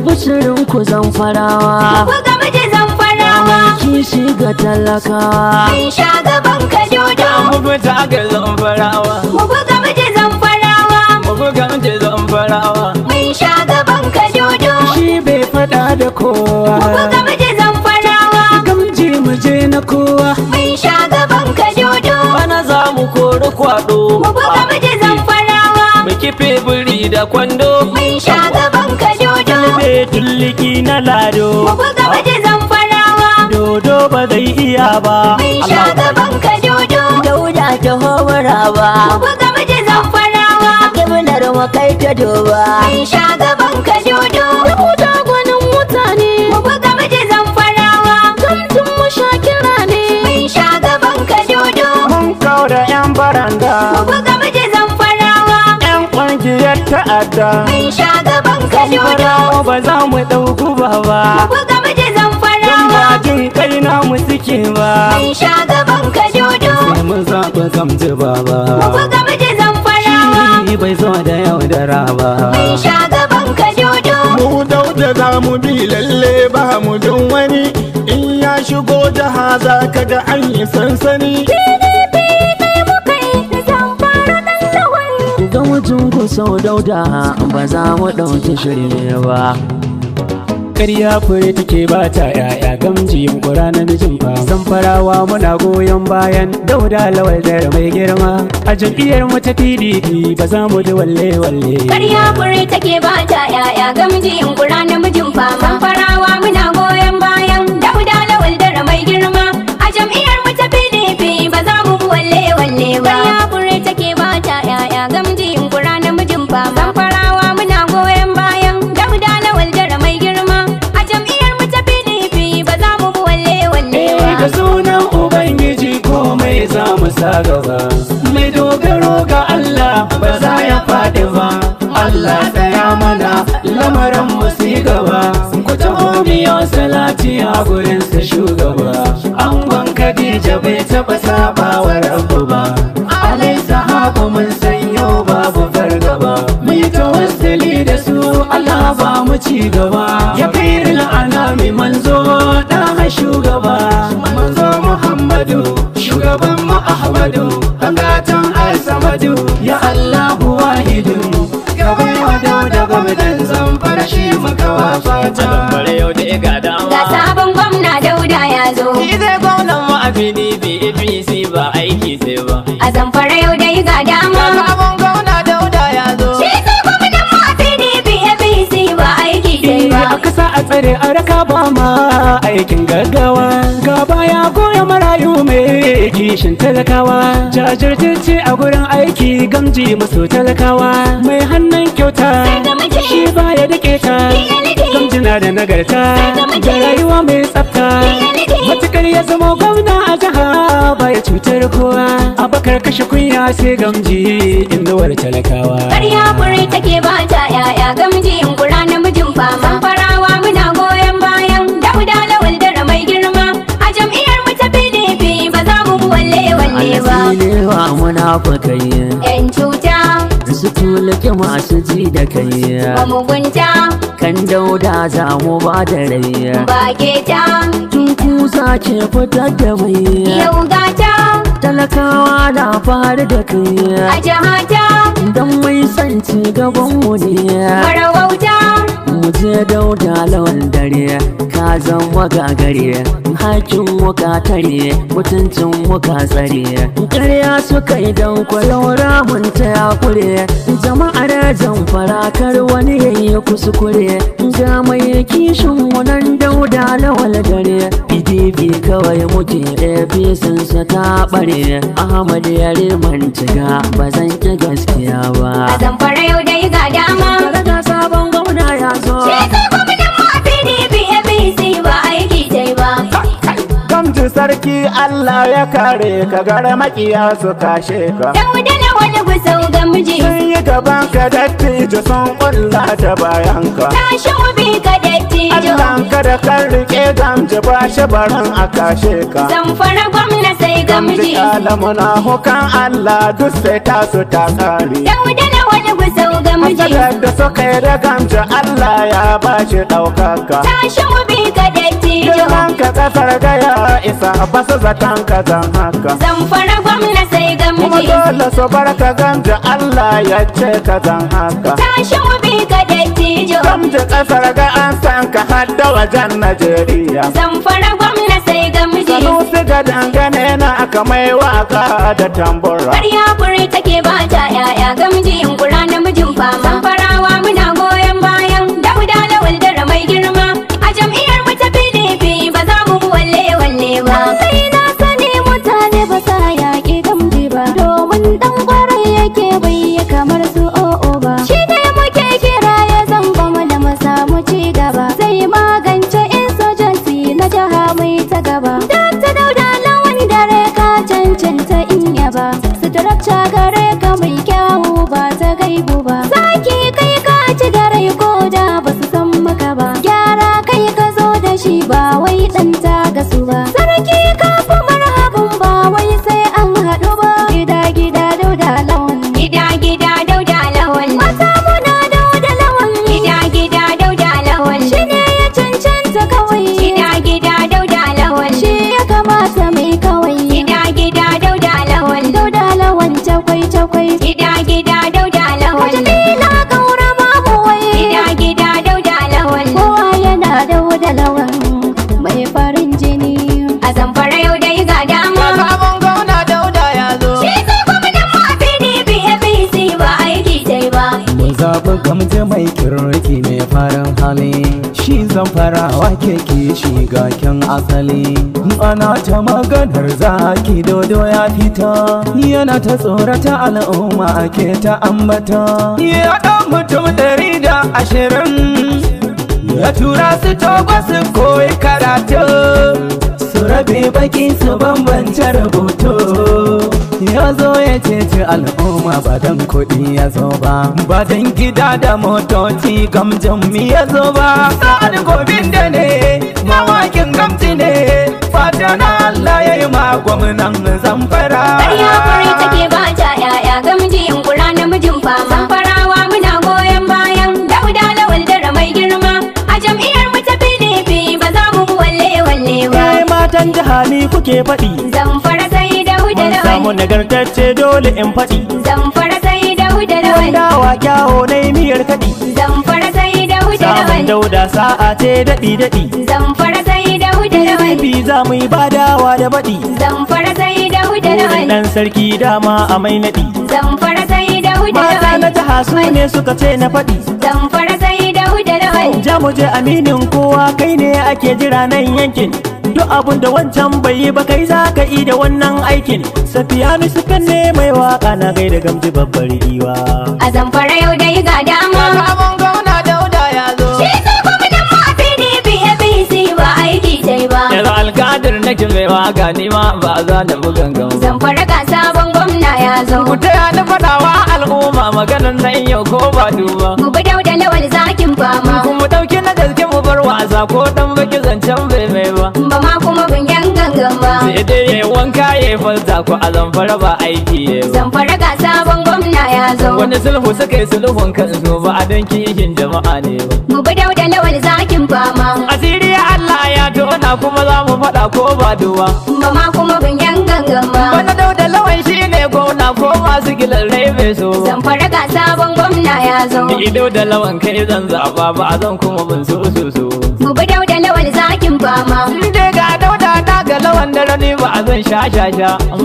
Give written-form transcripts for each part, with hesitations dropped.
albishirin ku zamfarawa. Mu buga miji zamfarawa. Kishi ga talakawa. Mun sha gaban ka dodo. Mu fita ga zamfarawa. Mu buga miji zamfarawa. Mu buga miji zamfarawa. Mun sha gaban ka dodo. Shi bai fada da kowa. Mu buga miji zamfarawa. Gamji mu je na kowa. Mun sha gaban ka dodo. Bana za mu kori kwado. Mu buga miji zamfarawa. Mu kife biri da kwando. Mun sha gaban ka dodo. Bai tulliki na lado. Mu buga miji zamfarawa. Dodo ba zai iya ba. Mun sha gaban ka dodo. Dauda ta hawara ba. Mu buga miji zamfarawa. Kiminar mu kai ta doba. Mun sha gaban ka dodo. Dauda gwanin mutane. Mu buga miji zamfarawa. Gamjin mu shakira ne. Mun sha gaban ka dodo. Mun kaura yan baranda. Mu buga miji zamfarawa. Yan ƙungiyar ta'adda. Mun sha gaban ka dodo. Ba za mu ɗauku ba ba. Mu buga miji zamfarawa. Ba jin kai na mu suke ba. Mun sha gaban ka dodo. Sai mun zaɓi gamji ba ba. Mu buga miji zamfarawa. Shi bai zo da yaudara ba. Mun sha gaban ka dodo. Mu Dauda za mu bi lalle ba mu bin wani. In ya shigo jaha za ka ga an yi sansani. Ga mutum ku sau dauda ba za mu ɗauki shirme ba. Karya fure take ba ta yaya gamji yunkura na mijin fa. Zamfarawa muna goyon bayan Dauda Lawal da mai girma. A jam'iyyar mu ta PDP ba za mu ji walle. Karya fure take ba ta yaya gamji yunkura namijin fama. Zamfarawa muna goyon bayan Dauda Lawal da mai girma. A jam'iyyar mu ta PDP ba za mu walle ba. Karya fure take ba ta yaya gamji yunkura namijin fama. Zamfarawa muna goyon bayan Dauda Lawal da mai girma. A jam'iyyar mu ta PDP ba za mu walle ba. Da sunan Ubangiji komai za mu sa gaba. Mai dogaro ga Allah ba za ya faɗi ba. Allah tsaya mana lamarin mu su gaba. Ku taho biyo salati a gurin sa shugaba. Angon Khadija bai taɓa saba wa Rabbu ba. Alai sahabu mun sanyo babu fargaba. Mu yi tawassuli da su Allah ba mu ci gaba. Ya kairil anami manzo ɗan shugaba. Manzo Muhammadu shugaban mu Ahmadu. Gatan Al-Samadu ya Allahu wahidu. Gabai wa Dauda gwamnan Zamfara shi muka wafata. Bare yau da ga dama. Ga sabon gwamna Dauda ya zo. Shi zai gwamnan mu a PDP APC ba aiki sai ba. A Zamfara yau dai ga dama. Sabon gwamna Dauda ya zo. Shi sai gwamnan mu a PDP APC ba aiki sai ba. A kasa a tsare a raka ba ma aikin gaggawa. Gaba ya goya marayu mai kishin talakawa. Jajirtacce a gurin aiki gamji maso talakawa. Mai hannun kyauta shi baya da keta. Gamji na da nagarta da rayuwa mai tsafta. Matukar ya zama gwamna a jiha baya cutar kowa. Abakar kashe kunya sai gamji inuwar talakawa. Karya fure take ba ta yaya gamji yunkura namijin fama. Zamfarawa muna goyon bayan Dauda Lawal da mai girma. A jam'iyyar mu ta PDP ba za mu walle ba. Alasilewa munafukai. Yan cuta Su tulake masu ji da kai. ba mugunta Kan Dauda za mu ba da rai. ba keta Tun kusa ke fitar da mai. yau gata Talakawa na fara da a kai. jihata Don mai son ci gaban mu ne. marawauta. Mu je Dauda Lawal dare. Ka zama gagare. Hakin muka tare. Mutuncin muka tsare. Ƙarya suka yi don kwalaura mun ta yakure. Jama'ar Zamfara kar wani yayi kuskure. Ga mai kishin wannan Dauda Lawal dare. PDP kawai muke APC sa ta bare. Ahmad Yare Mantiga ba zan ki gaskiya A ba. Zamfara yau dai ga dama. Daga sabon gwamna ya zo. Shi sai gwamnan mu a PDP APC ba aiki sai ba. Gamji sarki Allah ya kare ka gara makiya su kashe ka. Dauda Lawal gusau gamji. Sun yi gaban ka dattijo sun kulla ta bayan ka. Tashi mu bi ka dattijo. Allah ka da kan rike gamji ba shi barin a kashe ka. Zamfara gwamna sai gamji. Alamuna hukan Allah duk sai tasu ta kare. Dauda Lawal Gusau gamji. Matsalar da suka yi da gamji Allah ya ba shi ɗaukaka. Tashi mu bi ka dattijo. Girman ka kasar da ya isa ba su zaton ka zan haka. Zamfara gwamna sai Kuma gamji. dole su bar ka gamji Allah ya ce ka zan haka. Tashi mu bi ka dattijo. Gamji kasar ga an san ka hadda wajen Najeriya. Zamfara gwamna sai gamji. Sanusi ga dangane na aka mai waka da tambura. Ƙarya fure take ba ta yaya gamji in kura namijin fama. Zamfarawa muna goyon bayan Dauda Lawal da mai girma. A jam'iyyar mu ta PDP ba za mu walle walle ba. Sai na sani mutane ba sa yaƙi gamji ba. Domin dan kwarai yake bai kamar su o'o ba. Shi ne muke kira ya zamba mu da mu samu ci gaba. Zai magance insurgency na jiha mai ta gaba. Dr. Dauda Lawal dare ka cancanta in yaba. Suturarca gare ka mai kyawu ba ta gaibu ba. Zaki kai ka ci gare ko da ba su san maka ba. Gyara kai ka zo da shi ba wai dan ta gasu ba. Sarki ka fi marhabin ba wai sai an haɗu ba. Gida gida Dauda Lawal. Gida gida Dauda Lawal. Mata muna Dauda Lawal. Gida gida Dauda Lawal. Shi ne ya cancanta kawai. Gida gida Dauda Lawal. Shi ya kamata mai kawai. Gida gida Dauda Lawal. Dauda Lawal cakwai cakwai. Gida gida Dauda Lawal. Wataƙila ƙaura babu wai. Gida gida Dauda Lawal. Kowa yana Dauda Lawal. Mai farin jini. A Zamfara yau dai ga dama. Sabon gwamna Dauda ya zo. Shi sai gwamnan mu a PDP APC ba aiki sai ba. Mu zaɓi gamji mai kirki mai farin hali. Shi Zamfarawa ke kishi ga kyan asali. Ana ta maganar zaki dodo ya fita. Yana ta tsorata al'umma ake ta ambata. Ya ɗan mutum 120. Ya tura su Togo su koyi karatu. Su rabe baki su bambance rubutu. Ya zo ya ceci al'umma ba dan kuɗi ya zo ba. Ba dan gida da motoci gamjin mi ya zo ba. Sa'ad gobin da ne mawakin gamji ne. Fata na Allah ya yi ma gwamnan Zamfara. Ƙarya fure take ba ta yaya gamji in kura namijin fama. Zamfarawa muna goyon bayan Dauda Lawal da mai girma. A jam'iyyar mu ta PDP ba za mu walle walle ba. Kai matan jiha ni kuke faɗi. Zamfara sai Dauda Mun Lawal. samu nagartacce dole in faɗi. Zamfara sai Dauda Lawal. Wanda wa kyawo na miyar kaɗi. Zamfara sai Dauda Samun Lawal. Dauda sa'a ce daɗi daɗi. Zamfara sai Dauda Lawal. PDP za mu yi badawa da baɗi. Zamfara sai Dauda Burin Lawal. ɗan sarki dama a mai naɗi. Zamfara sai Dauda Mata Lawal. na jiha su ne suka ce na faɗi. Zamfara sai Dauda Lawal. Ja mu je aminin kowa kai ne ake jira nan yankin. Duk abun da wancan bai yi ba kai za ka yi da wannan aikin. Safiyanu sukan ne mai waka na gaida gamji babbar giwa. A Zamfara yau dai ga dama. Sabon gwamna Dauda ya zo. Shi sai gwamnan mu a PDP APC ba aiki sai ba. Yanzu alkadir nake mai waka ni ma ba za da bugan gamba. Zamfara ga sabon gwamna ya zo. Ku taya ni faɗawa al'umma maganan nan yau ko ba duba. Mu bi Dauda Lawal zakin fama. Kuma ɗauki na gaske mu bar wasa ko ɗan baki zancen bai mai ba. Ba ma kuma bin yan gangan ba. Sai dai ya wanka ya falta ko a Zamfara ba aiki ya ba. Zamfara ga sabon gwamna ya zo. Wani sulhu suka yi sulhun kansu ba a dan kishin jama'a ne ba. Mu bi Dauda Lawal zakin fama. Asiri Allah ya tona kuma za mu faɗa ko ba duba. Ba ma kuma bin yan gangan ba. Wani Dauda Lawan shi ne gwamna ko masu gilan rai bai so ba. Zamfara ga sabon gwamna ya zo. Ni ido da lawan kai zan zaɓa ba a zan kuma bin so. Mu bi Dauda Lawal zakin fama. Dai ga Dauda na ga lawan da rani ba a zan sha.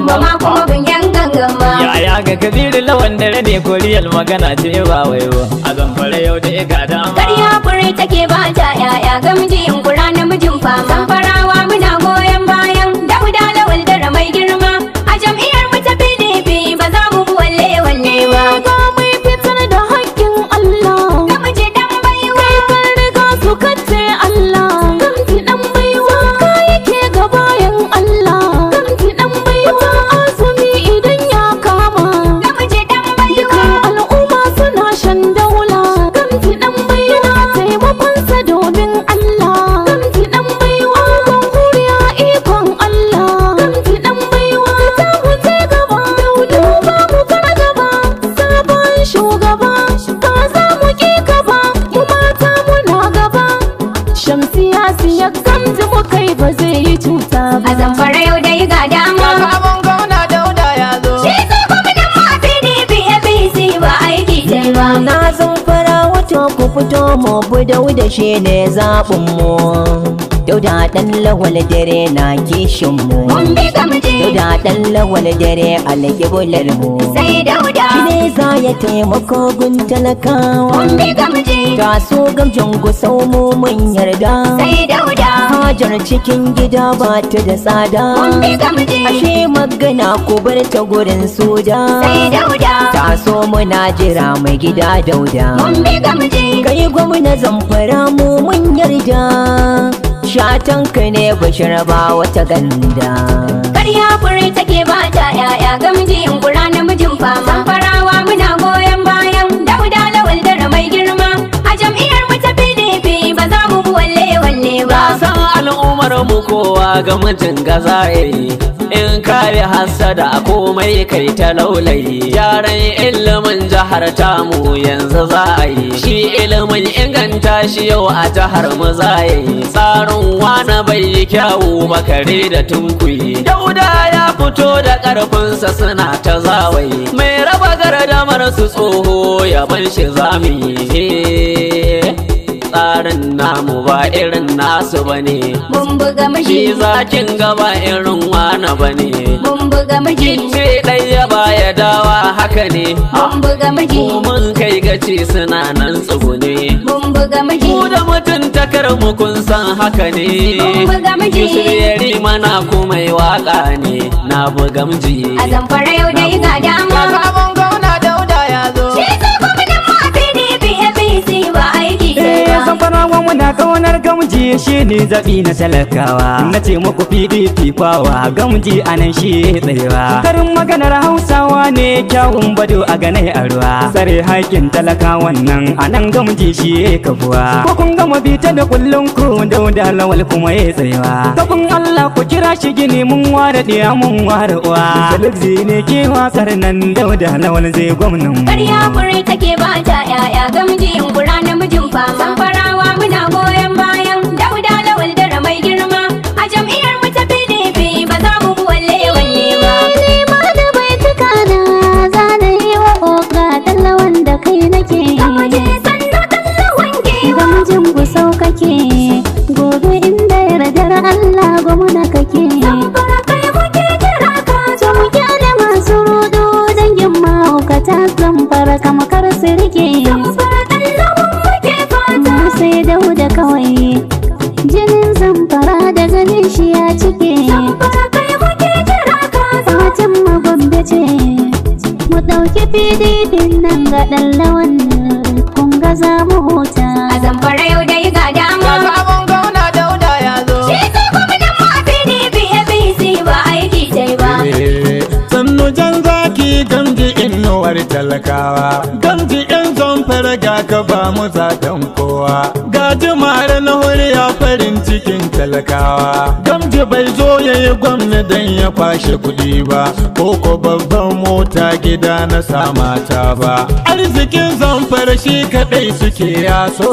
Ba ma kuma bin yan gangan ba. Yaya ga Kabiru lawan da rani koriyal magana ce ba wai ba. A Zamfara yau da ga dama. Ƙarya fure take ba ta yaya gamji in kura namijin fama. Zamfarawa muna goyon bayan Dauda Lawal da mai girma. A jam'iyyar mu ta PDP ba za mu walle walle ba. Ga mai fitar da haƙƙin Allah. Gamji dan baiwa. Kai kan riga su kace Allah. Gamji dan baiwa. Ka yake ga bayan Allah. Gamji dan baiwa. Azumi idan ya kama. Gamji dan baiwa. Dukan al'umma cuta ba. A Zamfara yau dai ga dama. Sabon gwamna Dauda ya zo. Shi sai gwamnan mu a PDP APC ba aiki sai ba. Na Zamfara wato ku fito mu bu Dauda shi ne zaɓin mu. Dauda ɗan lawal dare na kishin mu. Mun bi gamji. Dauda ɗan lawal dare alƙiblar mu. Sai Dauda. Shi ne za ya taimako gun talakawa. Mun bi gamji. Taso gamjin gusau mu mun yarda. Sai Dauda. Hajar cikin gida ba ta da tsada. Mun bi gamji. Ashe magana ku bar ta gurin soja. Sai Dauda. Taso muna jira mai gida Dauda. Mun bi gamji. Kai gwamna Zamfara mu mun yarda. Shatanka ne bashir ba wata ganda. Karya fure take ba ta yaya gamji in kura namijin fama. Zamfarawa muna goyon bayan Dauda Lawal Dare mai girma. A jam'iyyar mu ta PDP ba za mu bi walle ba. San al'ummar mu kowa ga mutum gaza yayi. In kare hasada komai kai ta laulayi. Gyaran ilimin jihar tamu yanzu za a yi. Shi ilimin inganta shi yau a jihar mu za yi. Tsarin wani bai yi kyawu bakare da tunkuyi. Dauda ya fito da ƙarfinsa suna ta zawayi. Mai raba gardamar su tsoho ya ban shi zamu yi. Tsarin namu ba irin nasu bane. Mun buga miji. Shi zakin gaba irin wani bane. Mun buga miji. Ce ɗaya baya dawa haka ne. Mun buga miji. Mun kai gaci suna nan tsugune. Mun buga miji. Mu da mutuntakar mu kun san haka ne. Mun buga miji. Yusuf Yari mana kuma yi waka ne. Na buga miji. A Zamfara yau dai ga dama. Sabon gwamna Dauda ya zo. Shi sai gwamnan mu a PDP APC ba aiki sai ba. Zamfarawa muna kaunar gamji shi ne zaɓi na talakawa. Na ce muku PDP kwawa gamji a nan shi tsayewa. Karin maganar Hausawa ne kyawun bado a ganai a ruwa. Tsare haƙƙin talakawan nan a nan gamji shi kafuwa. Ko kun gama bita da kullun ku Dauda Lawal kuma ya tsayewa. Kafin Allah ku kira shi gini mun ware ɗiya mun ware uwa. Salugzi ne ke wasar nan Dauda Lawal zai gwamnan mu. Karya fure take ba ta yaya gamji in kura namijin fama. Zamfarawa muna goyon bayan Dauda Lawal Dare mai girma. A jam'iyyar mu ta PDP ba za mu bi walle ba. Nima da bai tuka na zana yi wa oga tallawan da kai nake. Gamji sannu tallawan kewa. Gamjin gusau kake. Gobe inda yardar Allah gwamna kake. Zamfara kai muke jira ka zo. Mu kyale masu rudu dangin mahaukata Zamfara kama kar su rike. Zamfara tallawan muke fata. Mu sai Dauda kawai. Jinin Zamfara da ganin shi ya cike. Zamfara kai muke jira ka zo. Fatan mu Gombe ce. Mu ɗauki PDP nan ga ɗan lawan kun ga za mu huta. A Zamfara yau dai ga dama. Sabon gwamna Dauda ya zo. Shi sai gwamnan mu a PDP APC ba aiki sai ba. Sannu jan zaki gamji inuwar talakawa. Gamji in Zamfara ga ka ba mu zaɗen kowa. Ga jimare na huriya farin cikin talakawa. Gamji bai zo ya yi gwamna don ya kwashe kuɗi ba. Ko babban mota gida na samata ba. Arzikin Zamfara shi kaɗai suke ya so.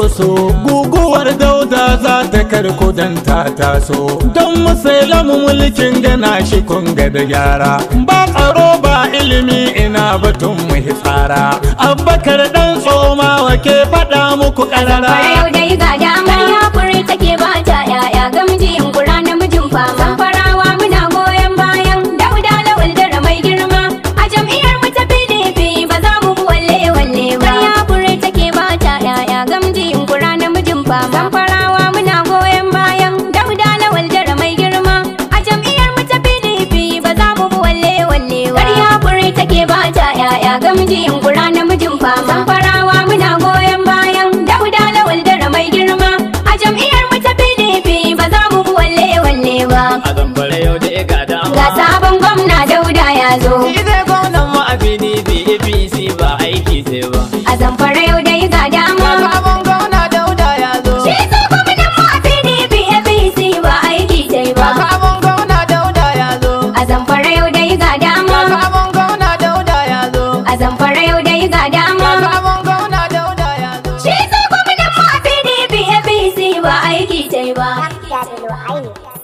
Guguwar Dauda za ta karko don ta taso. Don musailamu mulkin gana shi kunga da gyara. Ba tsaro ba ilimi ina batun mu tsara. Abbakar dan tsoma wake faɗa muku ƙarara. Zamfara yau dai ga dama. Karya fure take ba ta yaya gamji in kura namijin fama. Zamfarawa muna goyon bayan Dauda Lawal Dare mai girma. A jam'iyyar mu ta PDP ba za mu bi walle ba. Karya fure take ba ta yaya gamji in kura namijin fama. Zamfarawa muna goyon bayan Dauda Lawal Dare mai girma. A jam'iyyar mu ta PDP ba za mu bi walle ba. Karya fure take ba ta yaya gamji in kura namijin fama. Zamfarawa muna goyon bayan Dauda Lawal Dare mai girma. A jam'iyyar mu ta PDP ba za mu bi walle ba. A Zamfara yau da ga dama. Ga sabon gwamna Dauda ya zo. Shi zai gwamnan mu a PDP APC ba aiki sai ba. A Zamfara yau dai ga dama. Sabon gwamna Dauda ya zo. Shi sai gwamnan mu a PDP APC ba aiki sai ba. Sabon gwamna Dauda ya zo. A Zamfara yau dai ga dama. Sabon gwamna Dauda ya zo. A Zamfara yau dai ga dama. Sabon gwamna Dauda ya zo. Shi sai gwamnan mu a PDP APC ba aiki sai ba. Lafiya da